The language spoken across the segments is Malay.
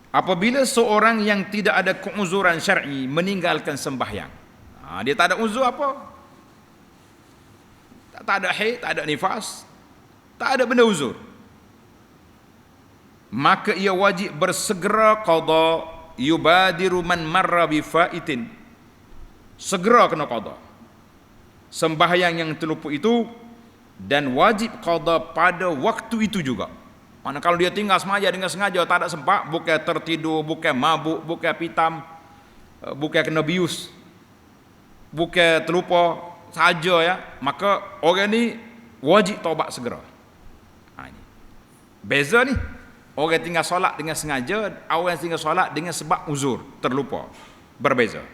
apabila seorang yang tidak ada keuzuran syar'i meninggalkan sembahyang, dia tak ada uzur apa, tak ada haid, tak ada nifas, tak ada benda uzur, maka ia wajib bersegera qada, yubadiru man marra bi faitin, segera kena qada sembahyang yang terlupa itu, dan wajib qada pada waktu itu juga. Mana kalau dia tinggal semaya dengan sengaja, tak ada sempat, bukan tertidur, bukan mabuk, bukan pitam, bukan kena bius, bukan terlupa saja ya, maka orang ni wajib taubat segera. Ini beza ni, orang tinggal solat dengan sengaja, orang tinggal solat dengan sebab uzur, terlupa, berbeza.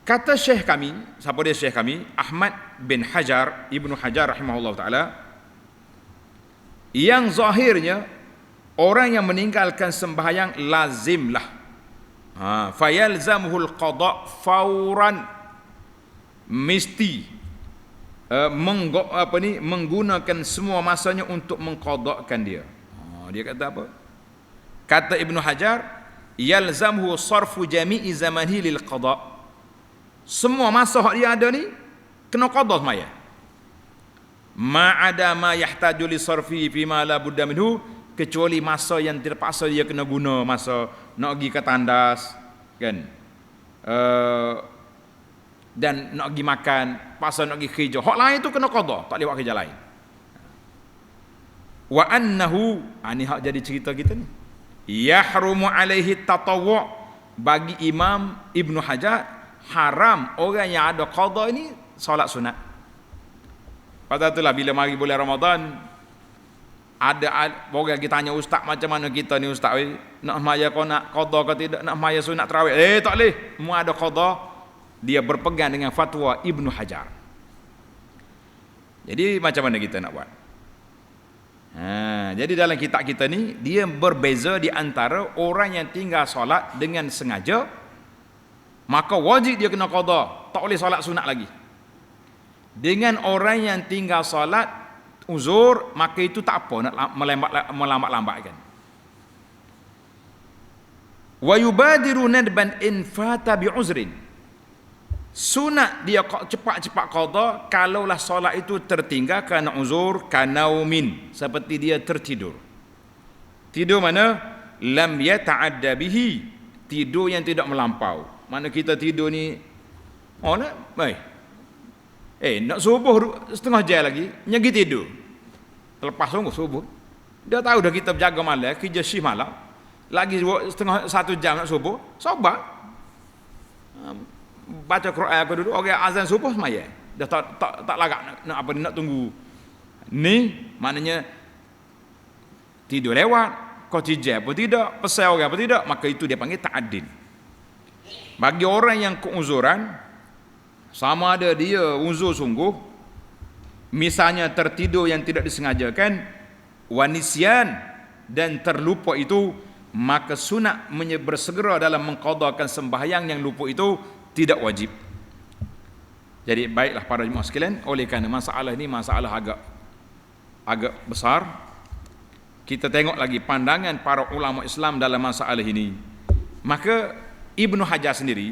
Kata syekh kami, siapa dia syekh kami? Ahmad bin Hajar, Ibnu Hajar rahimahullah ta'ala, yang zahirnya orang yang meninggalkan sembahyang lazimlah, fayalzamuhul qada fauran, mesti menggunakan semua masanya untuk mengqadakkan dia. Dia kata apa? Kata Ibnu Hajar, yalzamuhu sarfu jami'i zamanihi lil qada, semua masa dia ada ni kena qada semaya, ma'ada ma yahtaju li sarfi fima la budda minhu, kecuali masa yang terpaksa dia kena guna, masa nak pergi ke tandas kan, dan nak pergi makan, pasal nak pergi kerja, hak lain tu kena qada, tak boleh buat kerja lain. Wa annahu, ni hak jadi cerita kita ni, yahrumu alaihi tatawwu', bagi Imam Ibnu Hajar haram orang yang ada qada ini solat sunat. Pada itulah bila mari bulan Ramadan, ada orang kita tanya ustaz, macam mana kita ni ustaz, nak maya kau nak qada ke tidak, nak maya sunat tarawih, tak boleh, mu ada qada. Dia berpegang dengan fatwa Ibnu Hajar. Jadi macam mana kita nak buat? Jadi dalam kitab kita ni, dia berbeza di antara orang yang tinggal solat dengan sengaja, maka wajib dia kena qada, tak boleh solat sunat lagi, dengan orang yang tinggal solat uzur, maka itu tak apa nak melambat-lambatkan. Wa yubadiru nadban in fata bi uzrin, sunat dia cepat-cepat qada kalaulah solat itu tertinggal kerana uzur, kanaumin, seperti dia tertidur. Tidur mana? Lam yata'adda bihi, tidur yang tidak melampau. Mana kita tidur ni, nak subuh setengah jam lagi, nyagi tidur. Terlepas sungguh subuh, dia tahu dah kita berjaga malam, kerja shift malam, lagi setengah 1 jam nak subuh, sabar. Baca Quran aku dulu, orang azan subuh semaya, dah tak lagak nak tunggu. Ni maknanya tidur lewat, kau tijab pun tidak, pesal orang pun tidak, maka itu dia panggil ta'adin. Bagi orang yang keuzuran, sama ada dia uzur sungguh, misalnya tertidur yang tidak disengajakan, wanisyan, dan terlupa itu, maka sunat bersegera dalam mengqadakan sembahyang yang lupa itu tidak wajib. Jadi baiklah para jemaah sekalian, oleh kerana masalah ini masalah agak besar, kita tengok lagi pandangan para ulama Islam dalam masalah ini. Maka Ibnu Hajar sendiri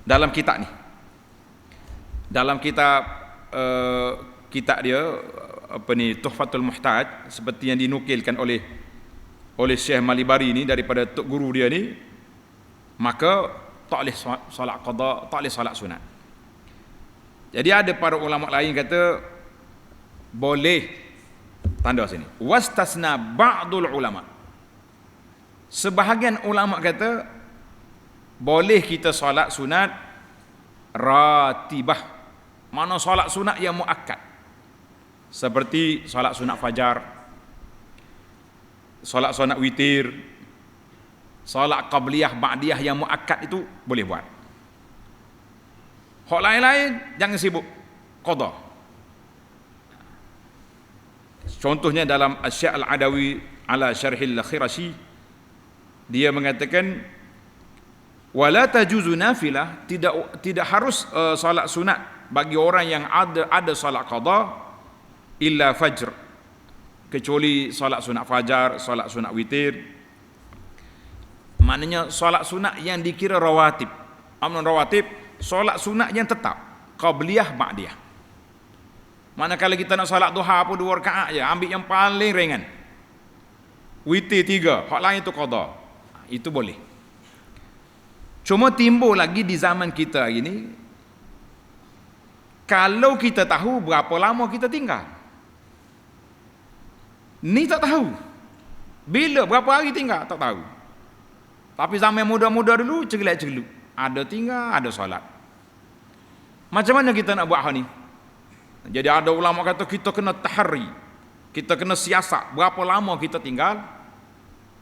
dalam kitab ni, dalam kitab dia Tuhfatul Muhtaj, seperti yang dinukilkan oleh Syekh Malibari ni daripada tok guru dia ni, maka tak boleh solat qada, tak boleh solat sunat. Jadi ada para ulama lain kata boleh, tanda sini, wastasna ba'dul ulama, sebahagian ulama kata boleh kita solat sunat ratibah, mana solat sunat yang muakkad, seperti solat sunat fajar, solat sunat witir, solat qabliyah ba'diyah yang muakkad, itu boleh buat. Hak lain-lain jangan sibuk qada. Contohnya dalam Asy-Syaikh Al-Adawi ala Syarhil Khirashi, dia mengatakan wala tajuzu nafilah, tidak harus solat sunat bagi orang yang ada solat qada illa fajr, kecuali solat sunat fajar, solat sunat witir. Maknanya solat sunat yang dikira rawatib. Rawatib, solat sunat yang tetap, qabliyah, ba'diyah. Manakala kita nak solat duha pun 2 rakaat je, ambil yang paling ringan. Witir 3, hak lain tu qada. Itu boleh. Cuma timbul lagi di zaman kita ini, kalau kita tahu berapa lama kita tinggal. Ni tak tahu. Bila, berapa hari tinggal, tak tahu. Tapi zaman muda-muda dulu, cegelak-cegeluk. Ada tinggal, ada solat. Macam mana kita nak buat hal ni? Jadi ada ulama kata kita kena tahri. Kita kena siasat berapa lama kita tinggal,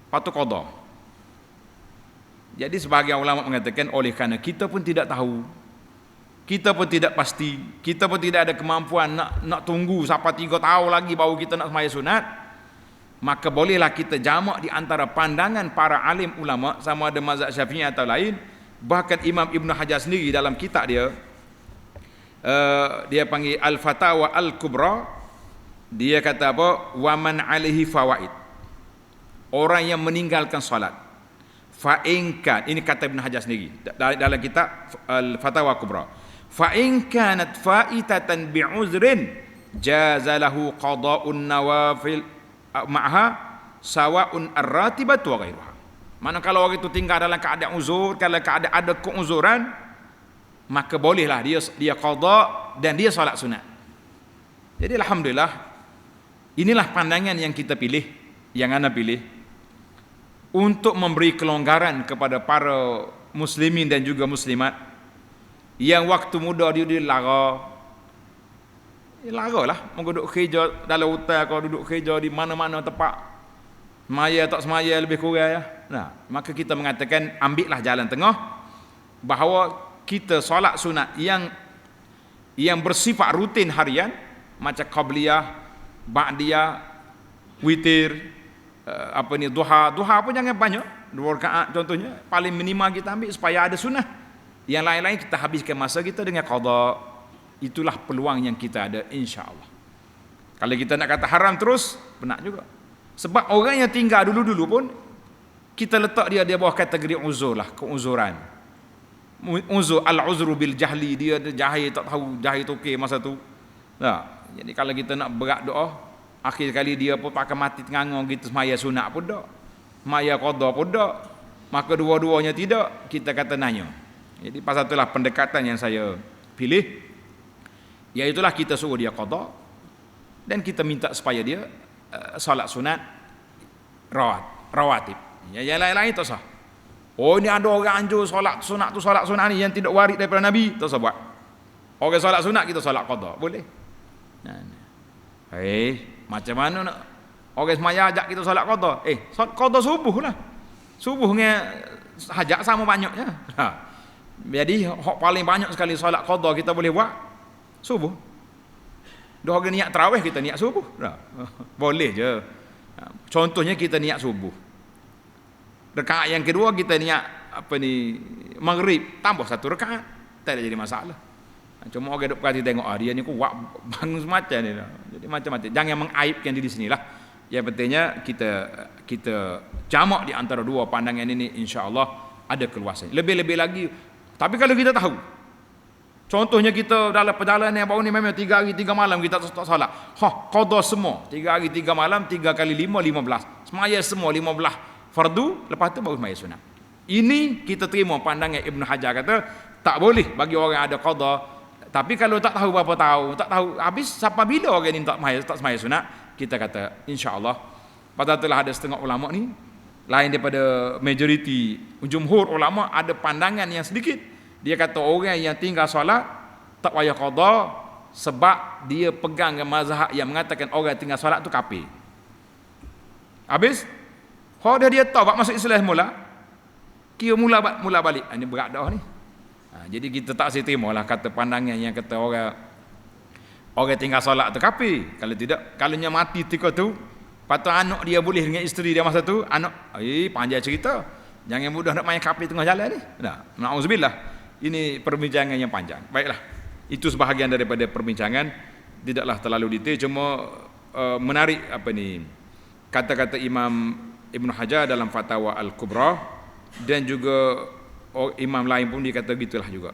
patut qada. Jadi sebahagian ulama mengatakan oleh kerana kita pun tidak tahu, kita pun tidak pasti, kita pun tidak ada kemampuan nak tunggu sampai 3 tahun lagi baru kita nak sembahyang sunat, maka bolehlah kita jamak di antara pandangan para alim ulama, sama ada mazhab Syafi'i atau lain. Bahkan Imam Ibn Hajar sendiri dalam kitab dia, dia panggil Al-Fatawa Al-Kubra, dia kata apa? Wa man alaihi fawaid, orang yang meninggalkan salat, fa in kan, ini kata Ibn Hajar sendiri dalam kitab Al-Fatawa Kubra, fa in kanat faitatan bi'uzrin jazalahu qada'un nawafil ma'ha sawa'un ar-ratibatu wa ghairuha. Mana kalau orang itu tinggal dalam keadaan uzur, kalau keadaan ada keuzuran, maka bolehlah dia qada dan dia solat sunat. Jadi alhamdulillah, inilah pandangan yang kita pilih, yang ana pilih, untuk memberi kelonggaran kepada para muslimin dan juga muslimat yang waktu muda dia lara. Laralah duduk kerja dalam hutan, kau duduk kerja di mana-mana tempat, semaya tak semaya lebih kurang ya. Nah, maka kita mengatakan ambillah jalan tengah, bahawa kita solat sunat yang bersifat rutin harian, macam qabliyah, ba'diyah, witir, duha pun jangan banyak, 2 rakaat contohnya, paling minimal kita ambil supaya ada sunnah. Yang lain-lain kita habiskan masa kita dengan qada. Itulah peluang yang kita ada, insya-Allah. Kalau kita nak kata haram terus, penat juga. Sebab orang yang tinggal dulu-dulu pun kita letak dia bawah kategori uzur lah, keuzuran. Uzur, al-uzru bil jahli, dia jahil, tak tahu jahil okey masa tu. Nah, jadi kalau kita nak berat doa, akhir kali dia pun pakai mati tengangong gitu, semaya sunat pun dak, semaya qada pun dak, maka dua-duanya tidak, kita kata nanya. Jadi pasal itulah pendekatan yang saya pilih, iaitulah kita suruh dia qada dan kita minta supaya dia solat sunat rawatib. Yang lain-lain tak sah. Oh, ini ada orang anjur solat sunat ni yang tidak waris daripada Nabi, tak usah buat. Orang solat sunat kita solat qada, boleh. Macam mana nak orang semaya ajak kita solat qada? Solat qada subuh lah. Subuh dengan hajat sama banyaknya. Jadi hak paling banyak sekali solat qada kita boleh buat subuh. Dua hari niat tarawih kita niat subuh. Boleh je. Contohnya kita niat subuh. Rakaat yang kedua kita niat maghrib, tambah 1 rakaat. Tak ada jadi masalah. Cuma orang duk perhati tengok dia ni kuat bangun semacam ni. Jadi macam-macam. Jangan mengaibkan diri sinilah. Yang pentingnya kita jamak di antara dua pandangan ini, insya-Allah ada keluasan. Lebih-lebih lagi. Tapi kalau kita tahu, contohnya kita dalam perjalanan yang baru ni memang 3 hari 3 malam kita tak solat. Qada semua. 3 hari 3 malam, 3 kali 5, 15. Semaya semua 15 fardu, lepas tu baru semaya sunat. Ini kita terima pandangan Ibn Hajar kata tak boleh bagi orang yang ada qada. Tapi kalau tak tahu berapa tahun, tak tahu habis sampai bila orang ni tak semaya sunat, kita kata insya-Allah. Padahal telah ada setengah ulama ni lain daripada majoriti jumhur ulama, ada pandangan yang sedikit. Dia kata orang yang tinggal solat tak payah qada sebab dia pegang dengan mazhab yang mengatakan orang tinggal solat tu kafir. Habis kalau dia tahu bab masuk Islam mula, kira mula balik. Ini berat dah ni. Jadi kita tak saya terimalah kata pandangan yang kata orang tinggal solat tu kafir. Kalau tidak, kalaunya mati ketika tu, patut anak dia boleh dengan isteri dia masa tu, anak panjang cerita. Jangan mudah nak main kafir tengah jalan ni. Na'udzubillah. Ini perbincangan yang panjang. Baiklah. Itu sebahagian daripada perbincangan, tidaklah terlalu detail, cuma menarik kata-kata Imam Ibn Hajar dalam Fatwa Al-Kubra, dan juga imam lain pun dia kata gitulah juga.